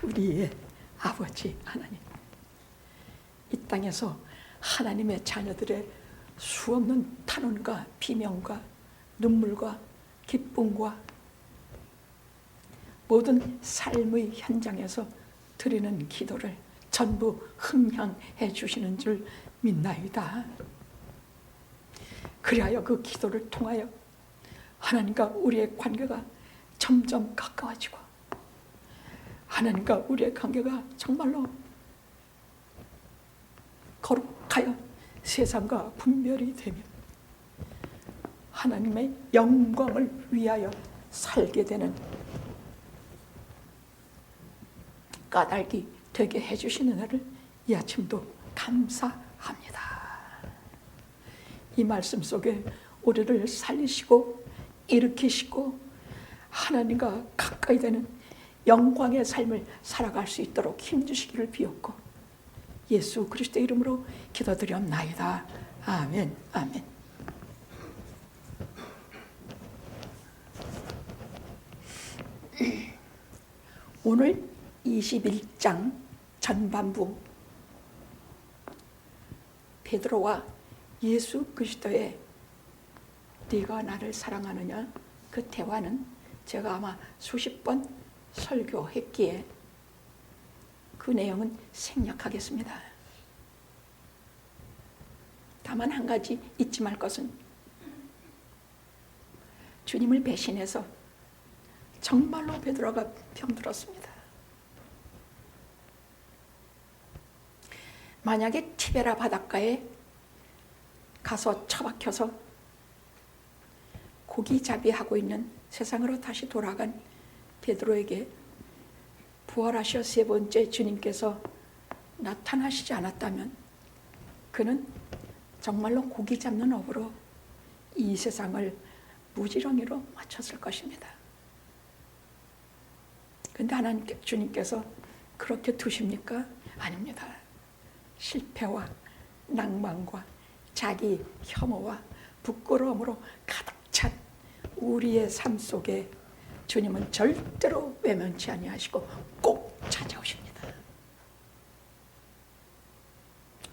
우리의 아버지 하나님, 이 땅에서 하나님의 자녀들의 수없는 탄원과 비명과 눈물과 기쁨과 모든 삶의 현장에서 드리는 기도를 전부 흥향해 주시는 줄 믿나이다. 그리하여 그 기도를 통하여 하나님과 우리의 관계가 점점 가까워지고 하나님과 우리의 관계가 정말로 거룩하여 세상과 분별이 되며 하나님의 영광을 위하여 살게 되는 까닭이 되게 해주시는 은혜를 이 아침도 감사합니다. 이 말씀 속에 우리를 살리시고 일으키시고 하나님과 가까이 되는 영광의 삶을 살아갈 수 있도록 힘주시기를 비옵고 예수 그리스도의 이름으로 기도드렸나이다. 아멘. 아멘. 오늘 21장 전반부, 베드로와 예수 그리스도의 네가 나를 사랑하느냐, 그 대화는 제가 아마 수십 번 설교했기에 그 내용은 생략하겠습니다. 다만 한 가지 잊지 말 것은 주님을 배신해서 정말로 베드로가 병들었습니다. 만약에 티베라 바닷가에 가서 처박혀서 고기잡이하고 있는 세상으로 다시 돌아간 베드로에게 부활하셔 세 번째 주님께서 나타나시지 않았다면 그는 정말로 고기 잡는 업으로 이 세상을 무지렁이로 맞췄을 것입니다. 그런데 하나님께 주님께서 그렇게 두십니까? 아닙니다. 실패와 낭만과 자기 혐오와 부끄러움으로 가득 찬 우리의 삶 속에 주님은 절대로 외면치 아니하시고 꼭 찾아오십니다.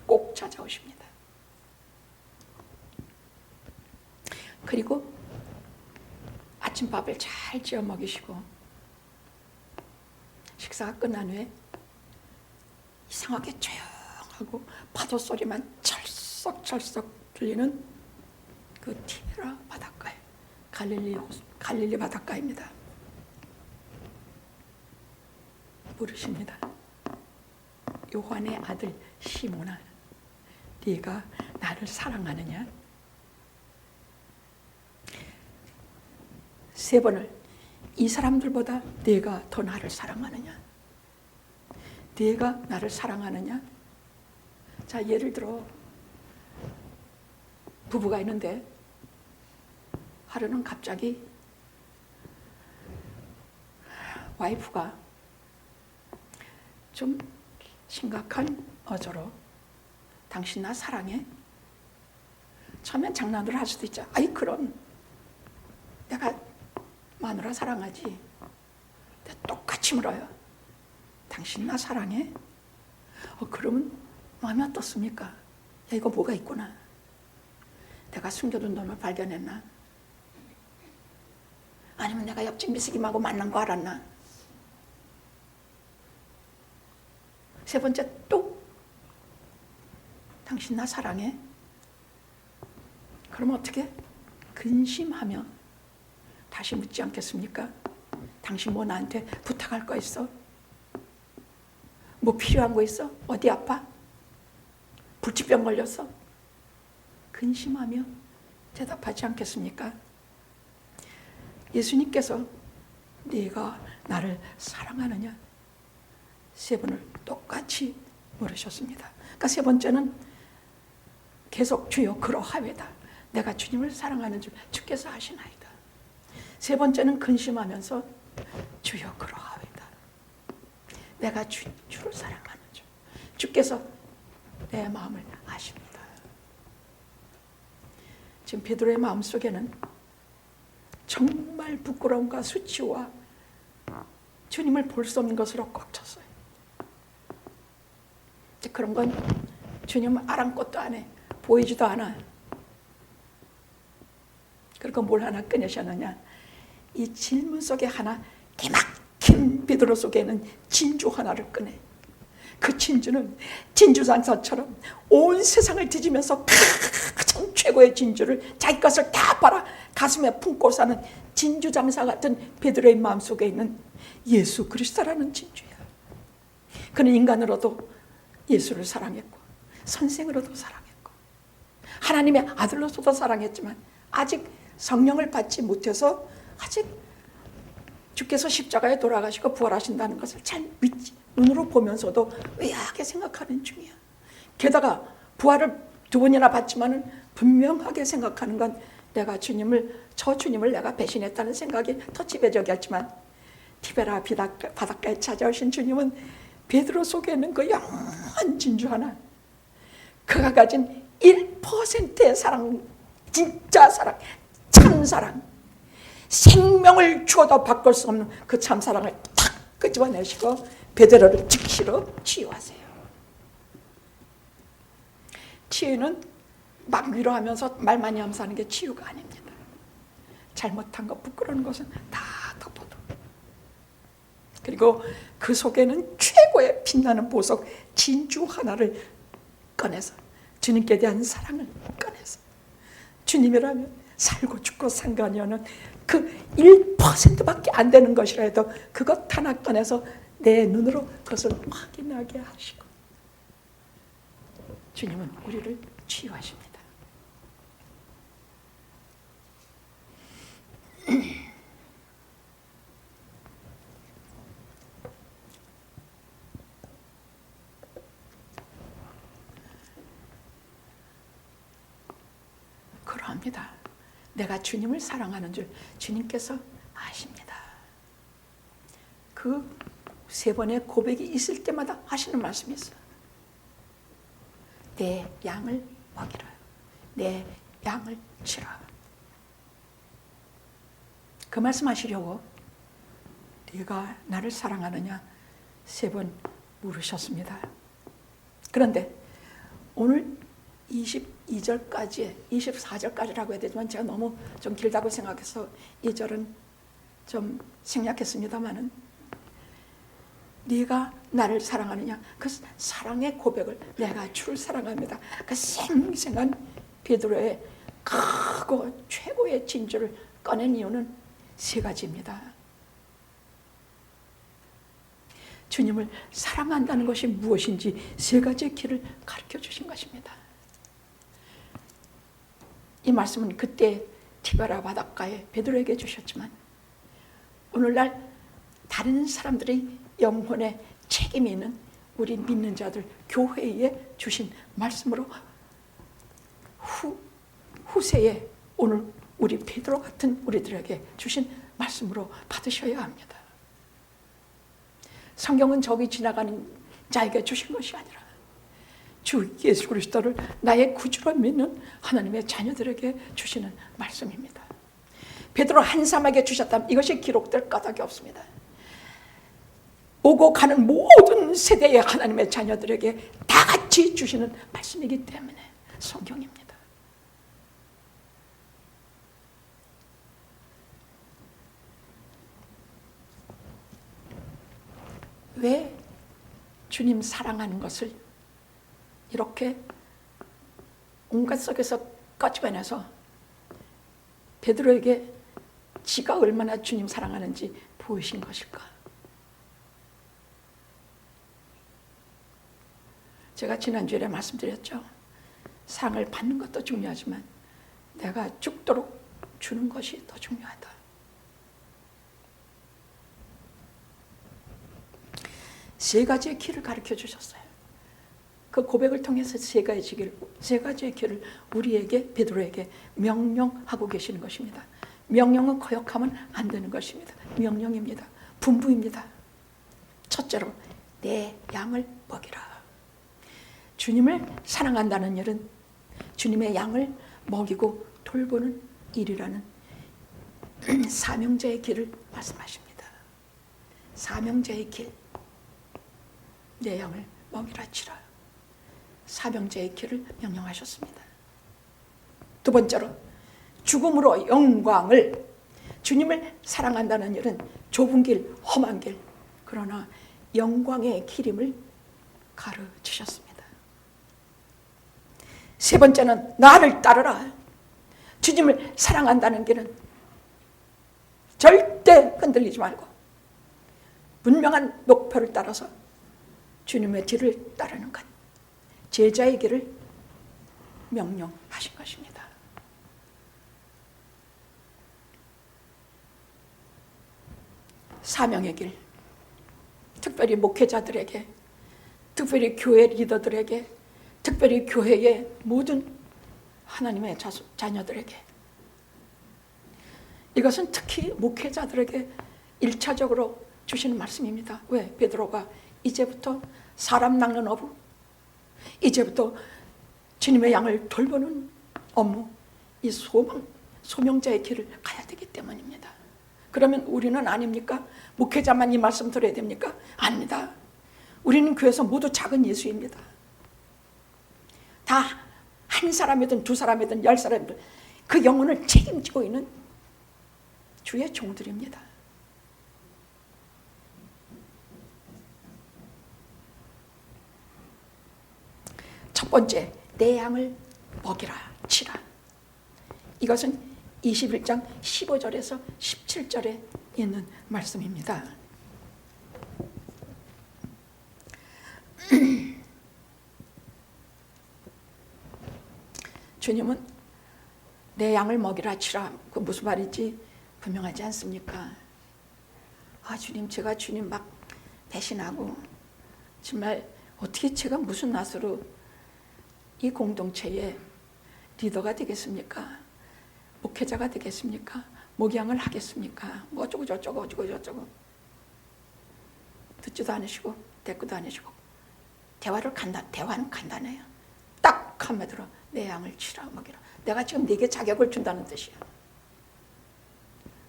꼭 찾아오십니다. 그리고 아침밥을 잘 지어 먹이시고 식사가 끝난 후에 이상하게 조용하고 파도 소리만 철썩철썩 들리는 그 티베라 바닷가에, 갈릴리 바닷가입니다. 물으십니다. 요한의 아들 시몬아, 네가 나를 사랑하느냐? 세 번을 이 사람들보다 네가 더 나를 사랑하느냐? 네가 나를 사랑하느냐? 자, 예를 들어 부부가 있는데 하루는 갑자기 와이프가 좀 심각한 어조로 당신 나 사랑해? 처음엔 장난으로 할 수도 있죠. 아이 그럼 내가 마누라 사랑하지. 내가 똑같이 물어요. 당신 나 사랑해? 그러면 마음이 어떻습니까? 야, 이거 뭐가 있구나. 내가 숨겨둔 돈을 발견했나? 아니면 내가 옆집 미숙임하고 만난 거 알았나? 세 번째 또 당신 나 사랑해? 그럼 어떻게? 근심하며 다시 묻지 않겠습니까? 당신 뭐 나한테 부탁할 거 있어? 뭐 필요한 거 있어? 어디 아파? 불치병 걸렸어? 근심하며 대답하지 않겠습니까? 예수님께서 네가 나를 사랑하느냐? 세 번을 똑같이 물으셨습니다. 그러니까 세 번째는 계속 주여 그러하외다. 내가 주님을 사랑하는 줄 주께서 아시나이다. 세 번째는 근심하면서 주여 그러하외다. 내가 주를 사랑하는 줄 주께서 내 마음을 아십니다. 지금 베드로의 마음속에는 정말 부끄러움과 수치와 주님을 볼 수 없는 것으로 꽉 찼어요. 그런 건 주님 아랑곳도 안 해. 보이지도 않아. 그리고 뭘 하나 꺼내셨느냐. 이 질문 속에 하나 기막힌 베드로 속에는 진주 하나를 꺼내. 그 진주는 진주장사처럼 온 세상을 뒤지면서 가장 최고의 진주를 자기 것을 다 팔아 가슴에 품고 사는 진주장사 같은 베드로의 마음속에 있는 예수 그리스도라는 진주야. 그는 인간으로도 예수를 사랑했고 선생으로도 사랑했고 하나님의 아들로서도 사랑했지만 아직 성령을 받지 못해서 아직 주께서 십자가에 돌아가시고 부활하신다는 것을 잘 눈으로 보면서도 의아하게 생각하는 중이야. 게다가 부활을 2번이나 받지만은 분명하게 생각하는 건 내가 저 주님을 내가 배신했다는 생각이 더 지배적이었지만 티베라 바닷가에 찾아오신 주님은 베드로 속에 있는 그 영원한 진주 하나, 그가 가진 1%의 사랑, 진짜 사랑, 참사랑, 생명을 주어도 바꿀 수 없는 그 참사랑을 탁 끄집어내시고 베드로를 즉시로 치유하세요. 치유는 막 위로하면서 말 많이 하면서 하는 게 치유가 아닙니다. 잘못한 것, 부끄러운 것은 다 덮어도. 그리고 그 속에는 최고의 빛나는 보석 진주 하나를 꺼내서 주님께 대한 사랑을 꺼내서 주님이라면 살고 죽고 상관이 없는 그 1%밖에 안 되는 것이라 해도 그것 하나 꺼내서 내 눈으로 그것을 확인하게 하시고 주님은 우리를 치유하십니다. 그러합니다. 내가 주님을 사랑하는 줄 주님께서 아십니다. 그 3번의 고백이 있을 때마다 하시는 말씀이 있어요. 내 양을 먹이라. 내 양을 치라. 그 말씀하시려고 네가 나를 사랑하느냐 3번 물으셨습니다. 그런데 오늘 22절까지 24절까지라고 해야 되지만 제가 너무 좀 길다고 생각해서 2절은 좀 생략했습니다마는 네가 나를 사랑하느냐 그 사랑의 고백을 내가 주를 사랑합니다. 그 생생한 베드로의 크고 최고의 진주를 꺼낸 이유는 3가지입니다. 주님을 사랑한다는 것이 무엇인지 3가지의 길을 가르쳐 주신 것입니다. 이 말씀은 그때 티베라 바닷가에 베드로에게 주셨지만 오늘날 다른 사람들의 영혼에 책임이 있는 우리 믿는 자들 교회에 주신 말씀으로 후세에 오늘 우리 베드로 같은 우리들에게 주신 말씀으로 받으셔야 합니다. 성경은 저기 지나가는 자에게 주신 것이 아니라 주 예수 그리스도를 나의 구주로 믿는 하나님의 자녀들에게 주시는 말씀입니다. 베드로 한 사람에게 주셨다면 이것이 기록될 까닭이 없습니다. 오고 가는 모든 세대의 하나님의 자녀들에게 다 같이 주시는 말씀이기 때문에 성경입니다. 왜 주님 사랑하는 것을 이렇게 온갖 속에서 꺼집어내서 베드로에게 지가 얼마나 주님 사랑하는지 보이신 것일까? 제가 지난주에 말씀드렸죠. 사랑을 받는 것도 중요하지만 내가 죽도록 주는 것이 더 중요하다. 세 가지의 길을 가르쳐 주셨어요. 그 고백을 통해서 세 가지의 길을 우리에게 베드로에게 명령하고 계시는 것입니다. 명령은 거역하면 안 되는 것입니다. 명령입니다. 분부입니다. 첫째로 내 양을 먹이라. 주님을 사랑한다는 일은 주님의 양을 먹이고 돌보는 일이라는 사명자의 길을 말씀하십니다. 사명자의 길, 내 양을 먹이라 치라. 사명자의 길을 명령하셨습니다. 두 번째로 죽음으로 영광을, 주님을 사랑한다는 일은 좁은 길, 험한 길, 그러나 영광의 길임을 가르치셨습니다. 세 번째는 나를 따르라. 주님을 사랑한다는 길은 절대 흔들리지 말고 분명한 목표를 따라서 주님의 뒤를 따르는 것, 제자의 길을 명령하신 것입니다. 사명의 길, 특별히 목회자들에게, 특별히 교회 리더들에게, 특별히 교회의 모든 하나님의 자녀들에게, 이것은 특히 목회자들에게 1차적으로 주시는 말씀입니다. 왜? 베드로가 이제부터 사람 낚는 어부, 이제부터 주님의 양을 돌보는 업무, 이 소명자의 길을 가야 되기 때문입니다. 그러면 우리는 아닙니까? 목회자만 이 말씀 들어야 됩니까? 아닙니다. 우리는 교회에서 모두 작은 예수입니다. 다 한 사람이든 두 사람이든 10사람이든 그 영혼을 책임지고 있는 주의 종들입니다. 첫 번째, 내 양을 먹이라 치라. 이것은 21장 15절에서 17절에 있는 말씀입니다. 주님은 내 양을 먹이라 치라. 그 무슨 말인지 분명하지 않습니까? 아, 주님, 제가 주님 막 배신하고 정말 어떻게 제가 무슨 낯으로 이 공동체의 리더가 되겠습니까? 목회자가 되겠습니까? 목양을 하겠습니까? 뭐 어쩌고 저쩌고 어쩌고 저쩌고 듣지도 않으시고 대꾸도 않으시고 대화는 간단해요. 딱 한마디로 내 양을 치라 먹이라. 내가 지금 네게 자격을 준다는 뜻이야.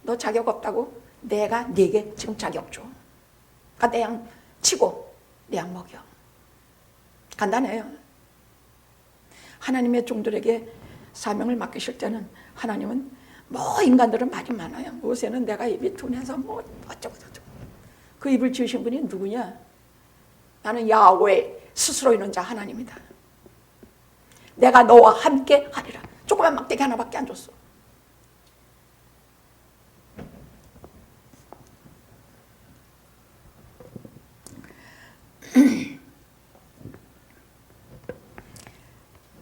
너 자격 없다고? 내가 네게 지금 자격 줘. 그러니까 내 양 치고 내 양 먹여. 간단해요. 하나님의 종들에게 사명을 맡기실 때는 하나님은 뭐 인간들은 말이 많아요. 모세는 내가 입이 둔해서 뭐 어쩌고 저쩌고. 그 입을 지으신 분이 누구냐? 나는 야훼 스스로 있는 자 하나님이다. 내가 너와 함께 하리라. 조그만 막대기 하나밖에 안 줬어.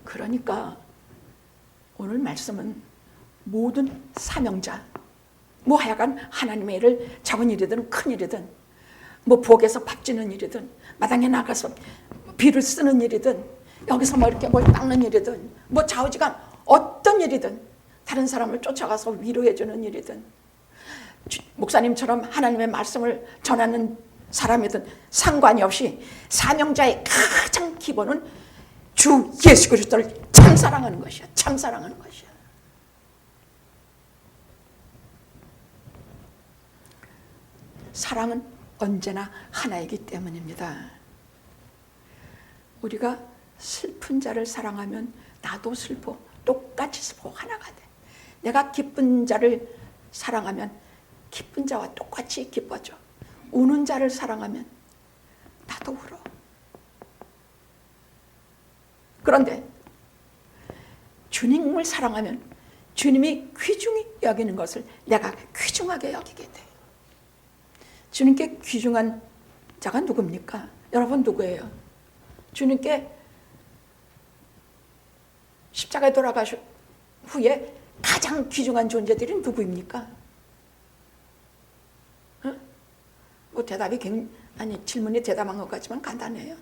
그러니까 오늘 말씀은 모든 사명자, 뭐 하여간 하나님의 일을 작은 일이든 큰 일이든, 뭐 부엌에서 밥 짓는 일이든, 마당에 나가서 비를 쓰는 일이든, 여기서 뭐 이렇게 뭘 닦는 일이든, 뭐 좌우지간 어떤 일이든, 다른 사람을 쫓아가서 위로해 주는 일이든, 목사님처럼 하나님의 말씀을 전하는 사람이든 상관이 없이 사명자의 가장 기본은 주 예수 그리스도를 참 사랑하는 것이야. 참 사랑하는 것이야. 사랑은 언제나 하나이기 때문입니다. 우리가 슬픈 자를 사랑하면 나도 슬퍼. 똑같이 슬퍼. 하나가 돼. 내가 기쁜 자를 사랑하면 기쁜 자와 똑같이 기뻐져. 우는 자를 사랑하면 나도 울어. 그런데 주님을 사랑하면 주님이 귀중히 여기는 것을 내가 귀중하게 여기게 돼. 주님께 귀중한 자가 누굽니까? 여러분 누구예요? 주님께 십자가에 돌아가신 후에 가장 귀중한 존재들이 누구입니까? 뭐 대답이 질문이 대답한 것 같지만 간단해요.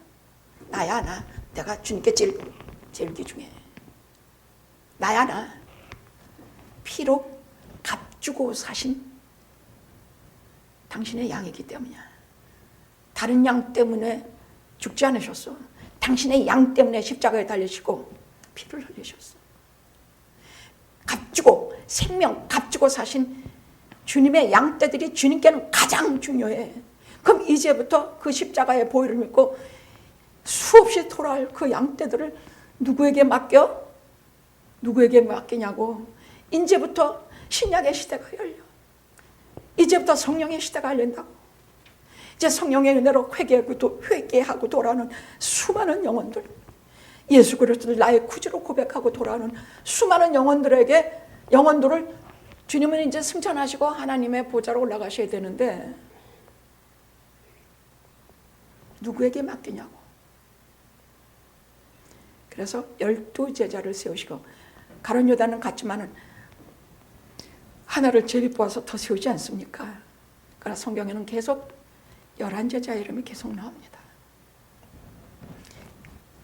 나야 나. 내가 주님께 제일 귀중해. 나야 나. 피로 값주고 사신 당신의 양이기 때문이야. 다른 양 때문에 죽지 않으셨어. 당신의 양 때문에 십자가에 달리시고 피를 흘리셨어. 값주고 생명 값주고 사신 주님의 양떼들이 주님께는 가장 중요해. 그럼 이제부터 그 십자가의 보혈을 믿고 수없이 돌아올 그 양떼들을 누구에게 맡겨? 누구에게 맡기냐고. 이제부터 신약의 시대가 열려. 이제부터 성령의 시대가 열린다고. 이제 성령의 은혜로 회개하고 돌아오는 수많은 영혼들, 예수 그리스도를 나의 구주로 고백하고 돌아오는 수많은 영혼들을 주님은 이제 승천하시고 하나님의 보좌로 올라가셔야 되는데 누구에게 맡기냐고. 그래서 12제자를 세우시고, 가룟 유다는 갔지만은 하나를 제비 뽑아서 더 세우지 않습니까? 그러나 성경에는 계속 11제자의 이름이 계속 나옵니다.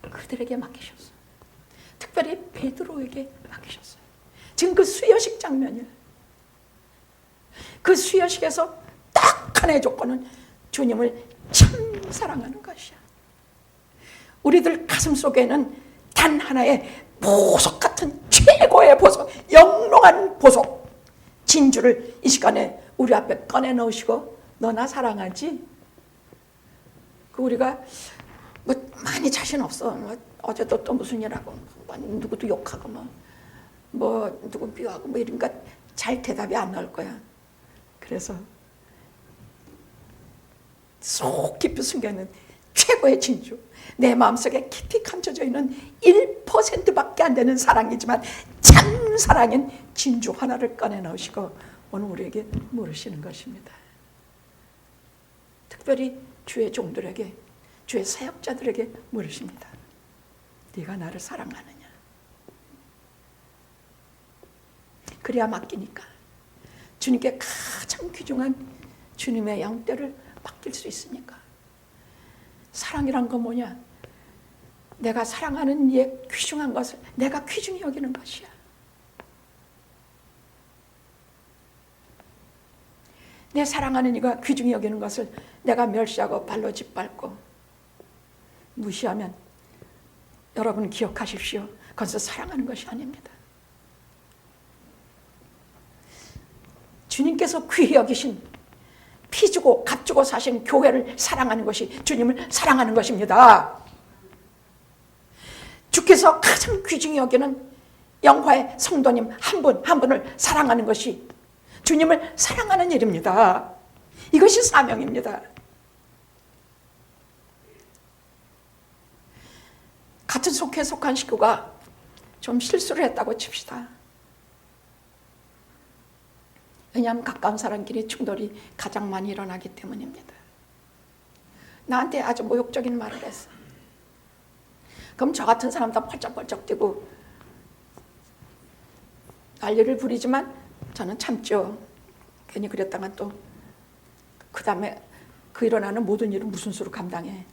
그들에게 맡기셨어요. 특별히 베드로에게 맡기셨어요. 지금 그 수여식 장면이에요. 그 수여식에서 딱 하나의 조건은 주님을 참 사랑하는 것이야. 우리들 가슴 속에는 단 하나의 보석 같은 최고의 보석, 영롱한 보석, 진주를 이 시간에 우리 앞에 꺼내 넣으시고, 너나 사랑하지? 그 우리가 뭐 많이 자신 없어. 어제도 또 무슨 일하고, 누구도 욕하고, 누구 비하고, 이러니까 잘 대답이 안 나올 거야. 그래서 속 깊이 숨겨있는 최고의 진주, 내 마음속에 깊이 감춰져 있는 1%밖에 안 되는 사랑이지만 참 사랑인 진주 하나를 꺼내 넣으시고 오늘 우리에게 물으시는 것입니다. 특별히 주의 종들에게, 주의 사역자들에게 물으십니다. 네가 나를 사랑하느냐? 그래야 맡기니까 주님께 가장 귀중한 주님의 양떼를 맡길 수 있으니까. 사랑이란 건 뭐냐? 내가 사랑하는 이의 귀중한 것을 내가 귀중히 여기는 것이야. 내 사랑하는 이가 귀중히 여기는 것을 내가 멸시하고 발로 짓밟고 무시하면 여러분 기억하십시오. 그것은 사랑하는 것이 아닙니다. 주님께서 귀히 여기신, 피 주고 값 주고 사신 교회를 사랑하는 것이 주님을 사랑하는 것입니다. 주께서 가장 귀중히 여기는 영화의 성도님 한 분 한 분을 사랑하는 것이 주님을 사랑하는 일입니다. 이것이 사명입니다. 같은 속해 속한 식구가 좀 실수를 했다고 칩시다. 왜냐하면 가까운 사람끼리 충돌이 가장 많이 일어나기 때문입니다. 나한테 아주 모욕적인 말을 했어. 그럼 저 같은 사람 다 펄쩍펄쩍 뛰고 난리를 부리지만 저는 참죠. 괜히 그랬다가 또 그 다음에 그 일어나는 모든 일은 무슨 수로 감당해.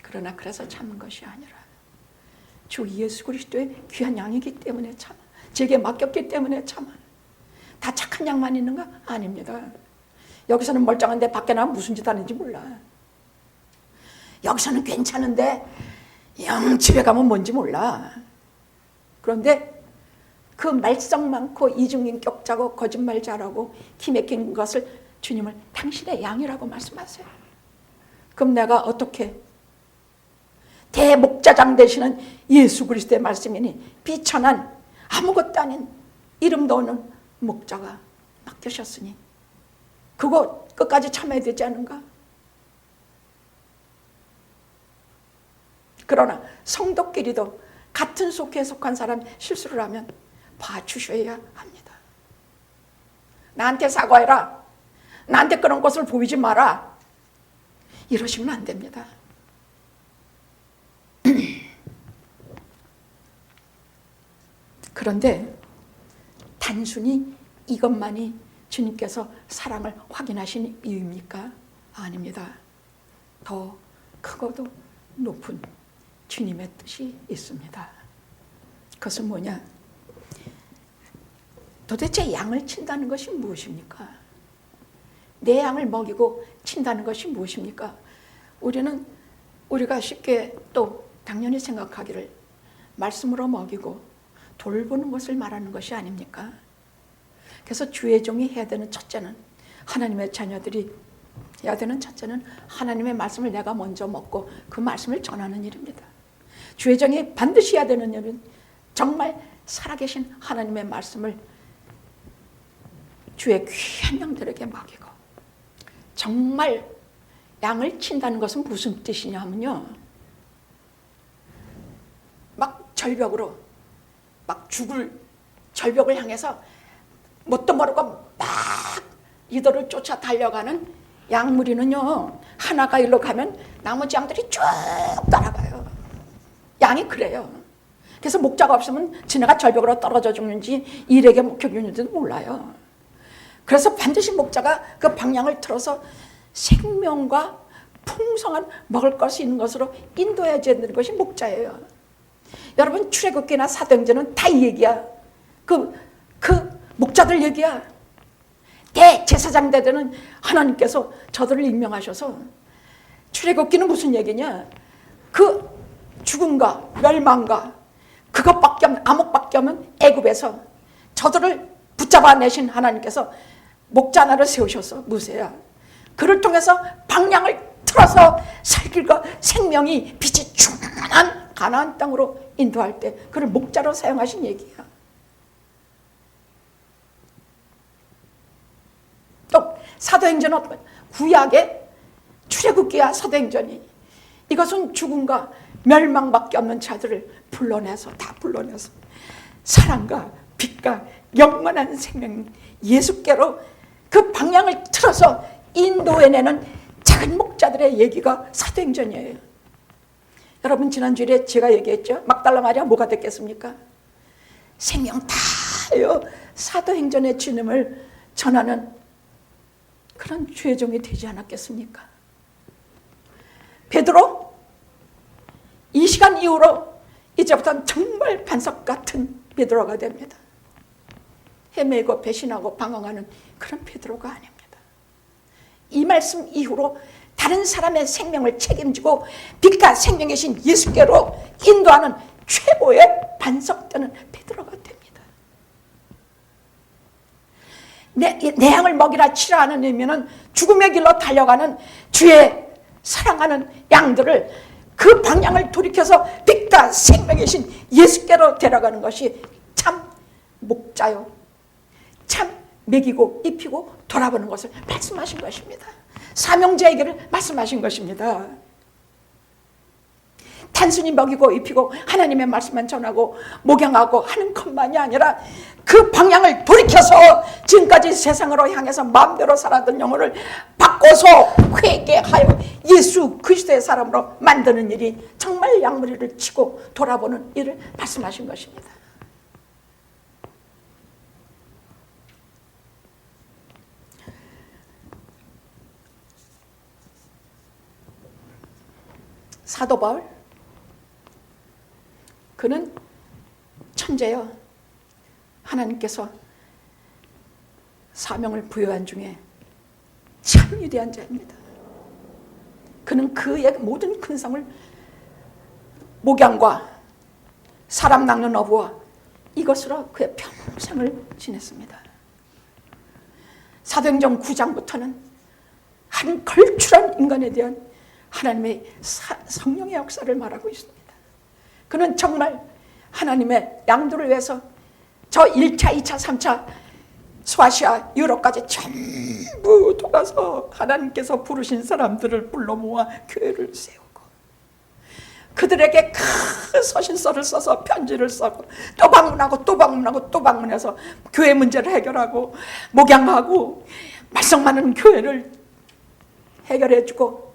그러나 그래서 참은 것이 아니라 주 예수 그리스도의 귀한 양이기 때문에 참아. 제게 맡겼기 때문에 참아. 다 착한 양만 있는가? 아닙니다. 여기서는 멀쩡한데 밖에 나면 무슨 짓 하는지 몰라. 여기서는 괜찮은데 영 집에 가면 뭔지 몰라. 그런데 그 말썽 많고 이중인격자고 거짓말 잘하고 기맥힌 것을 주님을 당신의 양이라고 말씀하세요. 그럼 내가 어떻게? 대목자장 되시는 예수 그리스도의 말씀이니 비천한 아무것도 아닌 이름도 없는 목자가 맡기셨으니 그거 끝까지 참아야 되지 않은가? 그러나 성도끼리도 같은 속에 속한 사람 실수를 하면 봐주셔야 합니다. 나한테 사과해라. 나한테 그런 것을 보이지 마라. 이러시면 안 됩니다. 그런데 단순히 이것만이 주님께서 사랑을 확인하신 이유입니까? 아닙니다. 더 크고도 높은 주님의 뜻이 있습니다. 그것은 뭐냐? 도대체 양을 친다는 것이 무엇입니까? 내 양을 먹이고 친다는 것이 무엇입니까? 우리가 쉽게 또 당연히 생각하기를 말씀으로 먹이고 돌보는 것을 말하는 것이 아닙니까? 그래서 주의 종이 해야 되는 첫째는, 하나님의 자녀들이 해야 되는 첫째는 하나님의 말씀을 내가 먼저 먹고 그 말씀을 전하는 일입니다. 주의 종이 반드시 해야 되는 일은 정말 살아계신 하나님의 말씀을 주의 귀한 양들에게 먹이고, 정말 양을 친다는 것은 무슨 뜻이냐면요, 막 절벽으로 막 죽을 절벽을 향해서 뭣도 모르고 막 이들을 쫓아 달려가는 양무리는요, 하나가 일로 가면 나머지 양들이 쭉 따라가요. 양이 그래요. 그래서 목자가 없으면 지네가 절벽으로 떨어져 죽는지 일에게 먹혀 죽는지도 몰라요. 그래서 반드시 목자가 그 방향을 틀어서 생명과 풍성한 먹을 것이 있는 것으로 인도해야 되는 것이 목자예요. 여러분, 출애굽기나 사도행전은 다 이 얘기야. 그 목자들 얘기야. 대제사장 때는 하나님께서 저들을 임명하셔서, 출애굽기는 무슨 얘기냐, 그 죽음과 멸망과 그것밖에 없는, 암흑밖에 없는 애굽에서 저들을 붙잡아내신 하나님께서 목자 하나를 세우셔서, 무세야, 그를 통해서 방향을 틀어서 살길과 생명이 빛이 충만한 가나안 땅으로 인도할 때 그를 목자로 사용하신 얘기야. 또 사도행전은 구약의 출애굽기와 사도행전이, 이것은 죽음과 멸망밖에 없는 자들을 다 불러내서 사랑과 빛과 영원한 생명 예수께로 그 방향을 틀어서 인도해내는 작은 목자들의 얘기가 사도행전이에요. 여러분, 지난주에 제가 얘기했죠. 막달라 마리아 뭐가 됐겠습니까? 생명 다요 사도행전의 주님을 전하는 그런 주의 종이 되지 않았겠습니까? 베드로, 이 시간 이후로 이제부터는 정말 반석 같은 베드로가 됩니다. 헤매고 배신하고 방황하는 그런 베드로가 아닙니다. 이 말씀 이후로 다른 사람의 생명을 책임지고 빛과 생명이신 예수께로 인도하는 최고의 반석되는 베드로가 됩니다. 내 양을 먹이라 치라는 의미는 죽음의 길로 달려가는 주의 사랑하는 양들을 그 방향을 돌이켜서 빛과 생명이신 예수께로 데려가는 것이 참 목자요, 참 먹이고 입히고 돌아보는 것을 말씀하신 것입니다. 사명자에게를 말씀하신 것입니다. 단순히 먹이고 입히고 하나님의 말씀만 전하고 목양하고 하는 것만이 아니라 그 방향을 돌이켜서 지금까지 세상으로 향해서 마음대로 살았던 영혼을 바꿔서 회개하여 예수 그리스도의 사람으로 만드는 일이 정말 양무리를 치고 돌아보는 일을 말씀하신 것입니다. 사도 바울, 그는 천재요. 하나님께서 사명을 부여한 중에 참 위대한 자입니다. 그는 그의 모든 근성을 목양과 사람 낚는 어부와 이것으로 그의 평생을 지냈습니다. 사도행전 9장부터는 한 걸출한 인간에 대한 하나님의 성령의 역사를 말하고 있습니다. 그는 정말 하나님의 양들을 위해서 저 1차, 2차, 3차 소아시아, 유럽까지 전부 돌아서 하나님께서 부르신 사람들을 불러 모아 교회를 세우고 그들에게 큰 서신서를 써서 편지를 써고 또 방문하고 또 방문하고 또 방문해서 교회 문제를 해결하고 목양하고 말썽 많은 교회를 해결해주고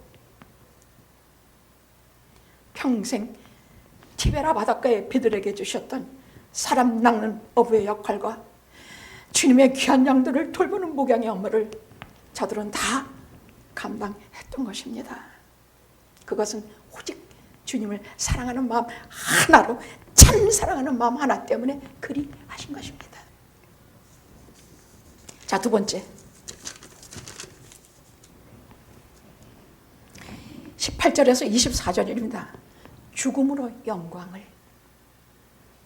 평생 티베라 바닷가에 비들에게 주셨던 사람 낚는 어부의 역할과 주님의 귀한 양들을 돌보는 목양의 업무를 저들은 다 감당했던 것입니다. 그것은 오직 주님을 사랑하는 마음 하나로, 참 사랑하는 마음 하나 때문에 그리 하신 것입니다. 자, 두 번째, 18절에서 24절입니다. 죽음으로 영광을,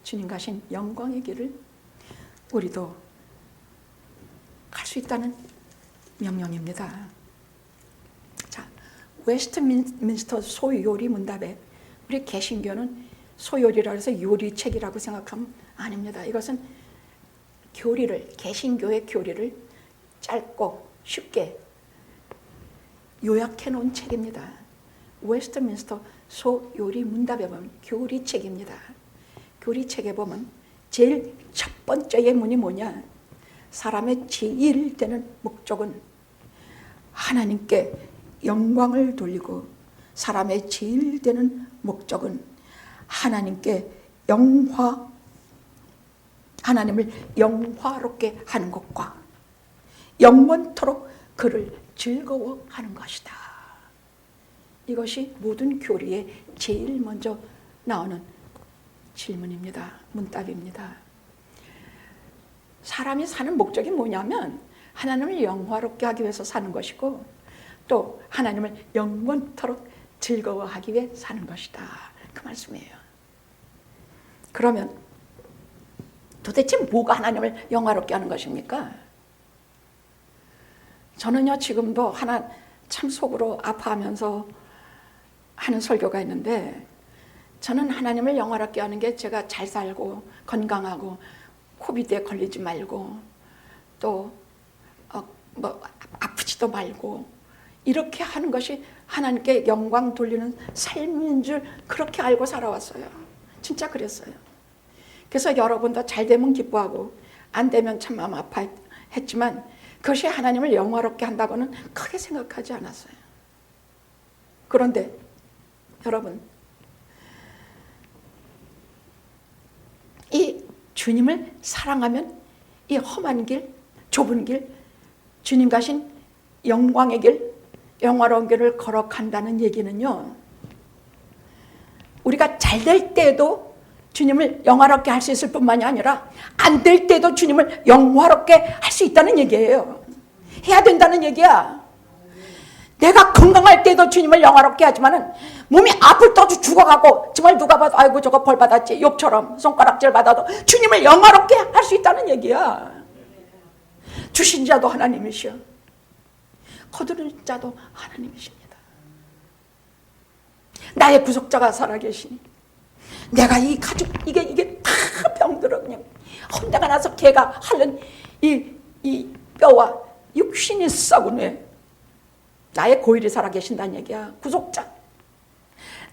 주님 가신 영광의 길을 우리도 수 있다는 명령입니다. 자, 웨스트민스터 소요리 문답에 우리 개신교는 소요리라고 해서 요리책이라고 생각하면 아닙니다. 이것은 교리를, 개신교의 교리를 짧고 쉽게 요약해 놓은 책입니다. 웨스트민스터 소요리 문답에 보면 교리책입니다. 교리책에 보면 제일 첫 번째 문이 뭐냐? 사람의 제일 되는 목적은 하나님께 영광을 돌리고, 사람의 제일 되는 목적은 하나님께 하나님을 영화롭게 하는 것과 영원토록 그를 즐거워하는 것이다. 이것이 모든 교리에 제일 먼저 나오는 질문입니다. 문답입니다. 사람이 사는 목적이 뭐냐면 하나님을 영화롭게 하기 위해서 사는 것이고, 또 하나님을 영원토록 즐거워하기 위해 사는 것이다. 그 말씀이에요. 그러면 도대체 뭐가 하나님을 영화롭게 하는 것입니까? 저는요, 지금도 하나 참 속으로 아파하면서 하는 설교가 있는데, 저는 하나님을 영화롭게 하는 게 제가 잘 살고 건강하고 코비드에 걸리지 말고 또 아프지도 말고 이렇게 하는 것이 하나님께 영광 돌리는 삶인 줄 그렇게 알고 살아왔어요. 진짜 그랬어요. 그래서 여러분도 잘 되면 기뻐하고 안 되면 참 마음 아파했지만 그것이 하나님을 영화롭게 한다고는 크게 생각하지 않았어요. 그런데 여러분, 이 주님을 사랑하면 이 험한 길, 좁은 길, 주님 가신 영광의 길, 영화로운 길을 걸어간다는 얘기는요, 우리가 잘 될 때에도 주님을 영화롭게 할 수 있을 뿐만이 아니라 안 될 때도 주님을 영화롭게 할 수 있다는 얘기예요. 해야 된다는 얘기야. 내가 건강할 때도 주님을 영화롭게 하지만은 몸이 아플 때 죽어가고 정말 누가 봐도 아이고 저거 벌 받았지, 욥처럼 손가락질 받아도 주님을 영화롭게 할 수 있다는 얘기야. 주신 자도 하나님이시여, 거두는 자도 하나님이십니다. 나의 구속자가 살아계시니 내가 이 가죽 이게 다 병들어 그냥 혼자가 나서 개가 핥는 이 뼈와 육신이 썩으네. 나의 고일이 살아계신다는 얘기야. 구속자,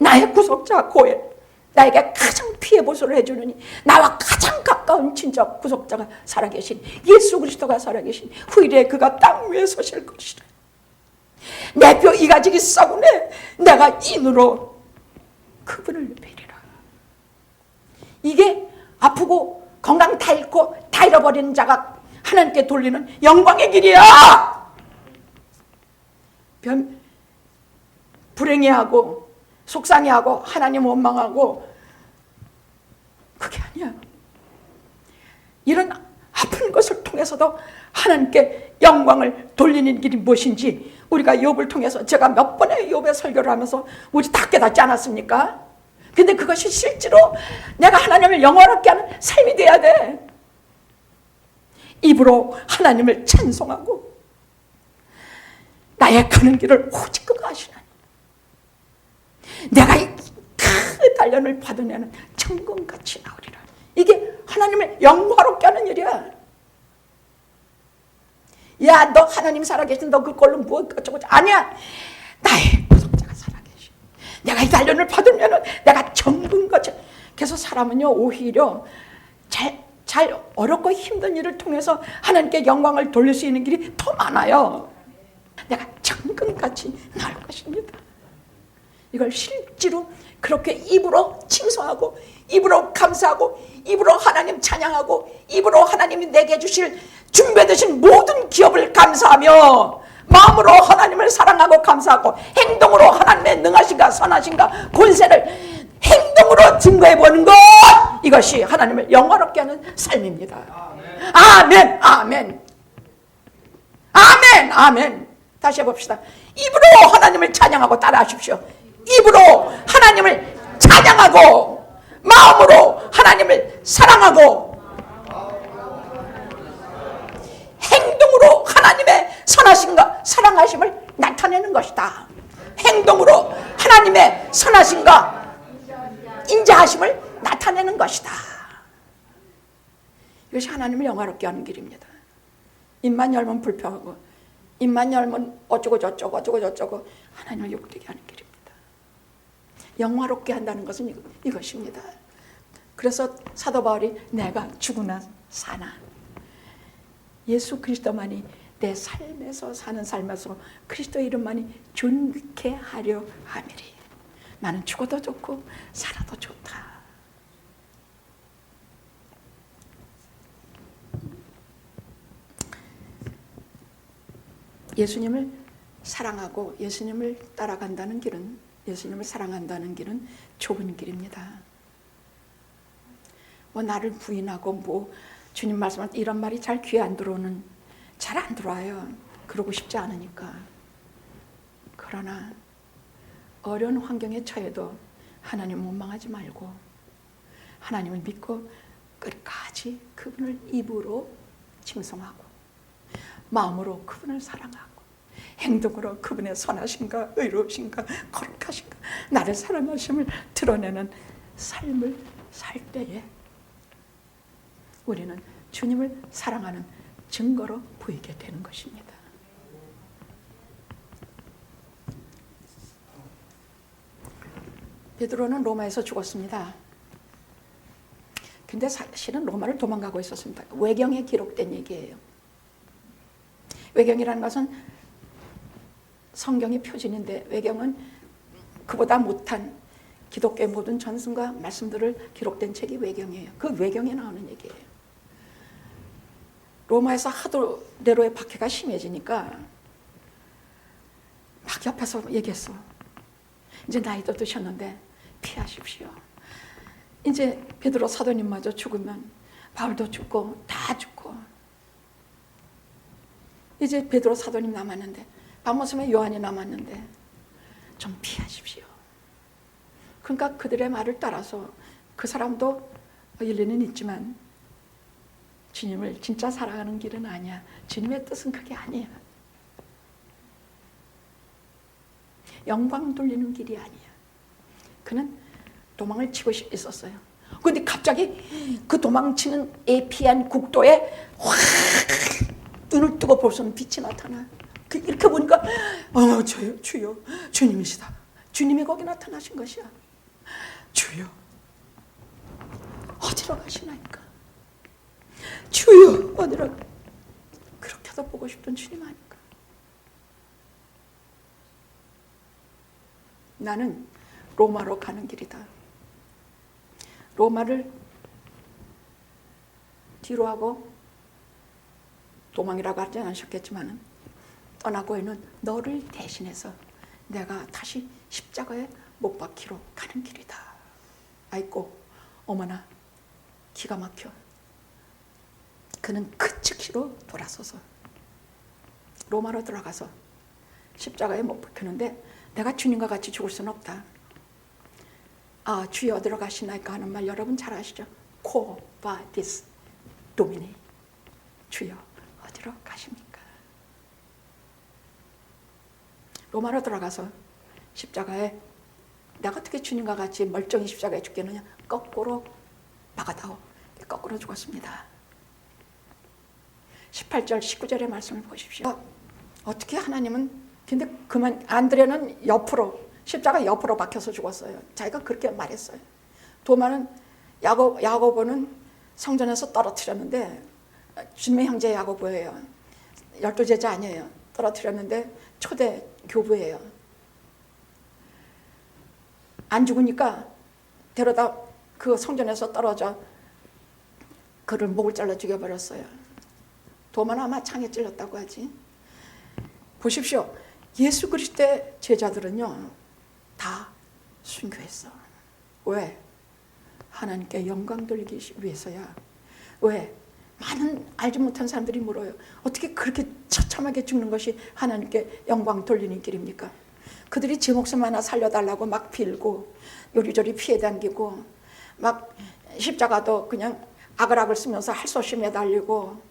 나의 구속자 고일, 나에게 가장 피해 보수를 해주느니 나와 가장 가까운 친척 구속자가 살아계신 예수 그리스도가 살아계신 후일에 그가 땅 위에 서실 것이라. 내 뼈 이가지기 썩으네. 내가 인으로 그분을 베리라. 이게 아프고 건강 다 잃고 다 잃어버리는 자가 하나님께 돌리는 영광의 길이야. 불행해하고 속상해하고 하나님 원망하고 그게 아니야. 이런 아픈 것을 통해서도 하나님께 영광을 돌리는 길이 무엇인지 우리가 욥을 통해서 제가 몇 번의 욥의 설교를 하면서 우리 다 깨닫지 않았습니까? 근데 그것이 실제로 내가 하나님을 영화롭게 하는 삶이 돼야 돼. 입으로 하나님을 찬송하고 나의 가는 길을 오직 그가 아시나니 내가 이 큰 단련을 받으면 천금같이 나오리라. 이게 하나님을 영화롭게 하는 일이야. 야, 너 하나님 살아계신 너 그걸로 뭐 어쩌고 아니야. 나의 구속자가 살아계신 내가 이 단련을 받으면 내가 천금같이. 그래서 사람은요 오히려 잘 어렵고 힘든 일을 통해서 하나님께 영광을 돌릴 수 있는 길이 더 많아요. 내가 천금같이 나올 것입니다. 이걸 실제로 그렇게 입으로 칭송하고 입으로 감사하고 입으로 하나님 찬양하고 입으로 하나님이 내게 주실 준비해 두신 모든 기업을 감사하며 마음으로 하나님을 사랑하고 감사하고 행동으로 하나님의 능하신가 선하신가 권세를 행동으로 증거해 보는 것, 이것이 하나님을 영화롭게 하는 삶입니다. 아멘, 아멘, 아멘, 아멘. 다시 해봅시다. 입으로 하나님을 찬양하고 따라하십시오. 입으로 하나님을 찬양하고 마음으로 하나님을 사랑하고 행동으로 행동으로 하나님의 선하심과 사랑하심을 나타내는 것이다. 행동으로 하나님의 선하심과 인자하심을 나타내는 것이다. 이것이 하나님을 영화롭게 하는 길입니다. 입만 열면 불평하고 입만 열면 어쩌고 저쩌고 하나님을 욕되게 하는 길입니다. 영화롭게 한다는 것은 이것입니다. 그래서 사도 바울이 내가 죽으나 사나 예수 그리스도만이 내 삶에서 사는 삶에서 그리스도 이름만이 존귀케 하려 함이리. 나는 죽어도 좋고 살아도 좋다. 예수님을 사랑하고 예수님을 따라간다는 길은, 예수님을 사랑한다는 길은 좁은 길입니다. 뭐 나를 부인하고 뭐 주님 말씀할 때 이런 말이 잘 귀에 안 들어오는, 잘 안 들어와요. 그러고 싶지 않으니까. 그러나 어려운 환경에 처해도 하나님 원망하지 말고 하나님을 믿고 끝까지 그분을 입으로 칭송하고 마음으로 그분을 사랑하고 행동으로 그분의 선하심과 의로우심과 거룩하심과 나를 사랑하심을 드러내는 삶을 살 때에 우리는 주님을 사랑하는 증거로 보이게 되는 것입니다. 베드로는 로마에서 죽었습니다. 근데 사실은 로마를 도망가고 있었습니다. 외경에 기록된 얘기예요. 외경이라는 것은 성경의 표준인데 외경은 그보다 못한 기독교의 모든 전승과 말씀들을 기록된 책이 외경이에요. 그 외경에 나오는 얘기예요. 로마에서 하도 네로의 박해가 심해지니까 막 옆에서 얘기했어. 이제 나이도 드셨는데 피하십시오. 이제 베드로 사도님마저 죽으면 바울도 죽고 다 죽고 이제 베드로 사도님 남았는데 바모섬에 요한이 남았는데 좀 피하십시오. 그러니까 그들의 말을 따라서 그 사람도 일리는 있지만 주님을 진짜 사랑하는 길은 아니야. 주님의 뜻은 그게 아니야. 영광 돌리는 길이 아니야. 그는 도망을 치고 있었어요. 그런데 갑자기 그 도망치는 에피안 국도에 확 눈을 뜨고 볼 수 없는 빛이 나타나. 이렇게 보니까 주여 주님이시다. 주님이 거기 나타나신 것이야. 주여 어디로 가시나이까. 주여 어디로. 그렇게도 보고 싶던 주님 아닐까. 나는 로마로 가는 길이다. 로마를 뒤로 하고 도망이라고 하지 않으셨겠지만 떠나고 있는 너를 대신해서 내가 다시 십자가에 못 박히러 가는 길이다. 아이고 어머나 기가 막혀. 그는 그 즉시로 돌아서서 로마로 들어가서 십자가에 못 박히는데 내가 주님과 같이 죽을 수는 없다. 주여 어디로 가시나이까 하는 말 여러분 잘 아시죠? Quo vadis Domini. 주여 어디로 가십니까? 로마로 들어가서 십자가에 내가 어떻게 주님과 같이 멀쩡히 십자가에 죽겠느냐. 거꾸로 박아다오. 거꾸로 죽었습니다. 18절 19절의 말씀을 보십시오. 어떻게 하나님은 근데 그만 안드레는 옆으로 십자가 옆으로 박혀서 죽었어요. 자기가 그렇게 말했어요. 도마는 야고보는 성전에서 떨어뜨렸는데 주님의 형제 야고보예요. 12제자 아니에요. 떨어뜨렸는데 초대 교부예요. 안 죽으니까 데려다 그 성전에서 떨어져 그를 목을 잘라 죽여버렸어요. 도마는 아마 창에 찔렸다고 하지. 보십시오. 예수 그리스도의 제자들은요 다 순교했어. 왜? 하나님께 영광 돌리기 위해서야. 왜? 많은 알지 못한 사람들이 물어요. 어떻게 그렇게 처참하게 죽는 것이 하나님께 영광 돌리는 길입니까? 그들이 제 목숨 하나 살려달라고 막 빌고 요리조리 피해 당기고 막 십자가도 그냥 아글아글 쓰면서 할 수 없이 매달리고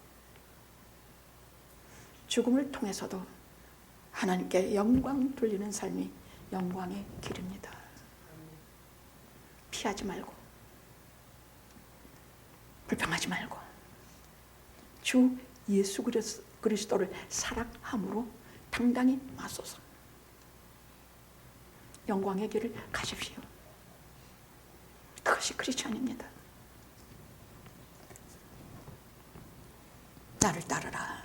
죽음을 통해서도 하나님께 영광 돌리는 삶이 영광의 길입니다. 피하지 말고 불평하지 말고 주 예수 그리스도를 사랑함으로 당당히 맞서서 영광의 길을 가십시오. 그것이 크리스천입니다. 나를 따르라.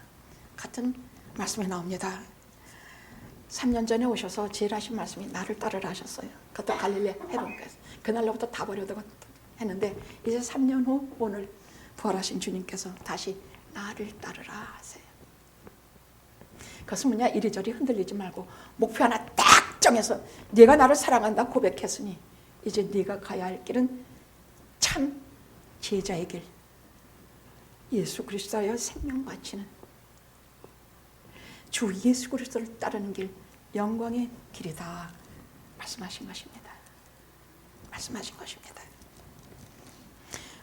같은 말씀이 나옵니다. 3년 전에 오셔서 제일 하신 말씀이 나를 따르라 하셨어요. 그것도 갈릴리 헤롯께서. 그날로부터 다 버려두고 했는데 이제 3년 후 오늘 부활하신 주님께서 다시 나를 따르라 하세요. 그것은 뭐냐? 이리저리 흔들리지 말고 목표 하나 딱 정해서 네가 나를 사랑한다 고백했으니 이제 네가 가야 할 길은 참 제자의 길, 예수 그리스도여 생명 바치는 주 예수 그리스도를 따르는 길, 영광의 길이다 말씀하신 것입니다. 말씀하신 것입니다.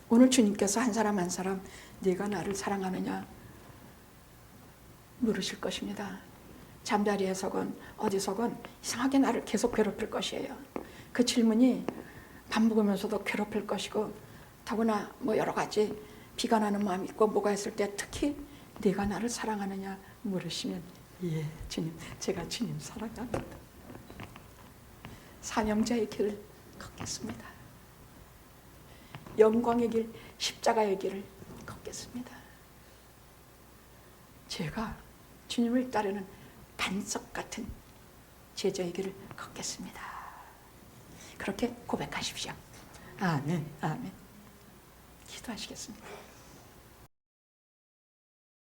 오늘 주님께서 한 사람 한 사람 네가 나를 사랑하느냐 물으실 것입니다. 잠자리에서건 어디서건 이상하게 나를 계속 괴롭힐 것이에요. 그 질문이 밥 먹으면서도 괴롭힐 것이고 더구나 뭐 여러 가지 비관하는 마음이 있고 뭐가 있을 때 특히 네가 나를 사랑하느냐 물으시면 예 주님 제가 주님 사랑합니다. 사명자의 길을 걷겠습니다. 영광의 길 십자가의 길을 걷겠습니다. 제가 주님을 따르는 반석 같은 제자의 길을 걷겠습니다. 그렇게 고백하십시오. 아멘, 아멘. 기도하시겠습니다.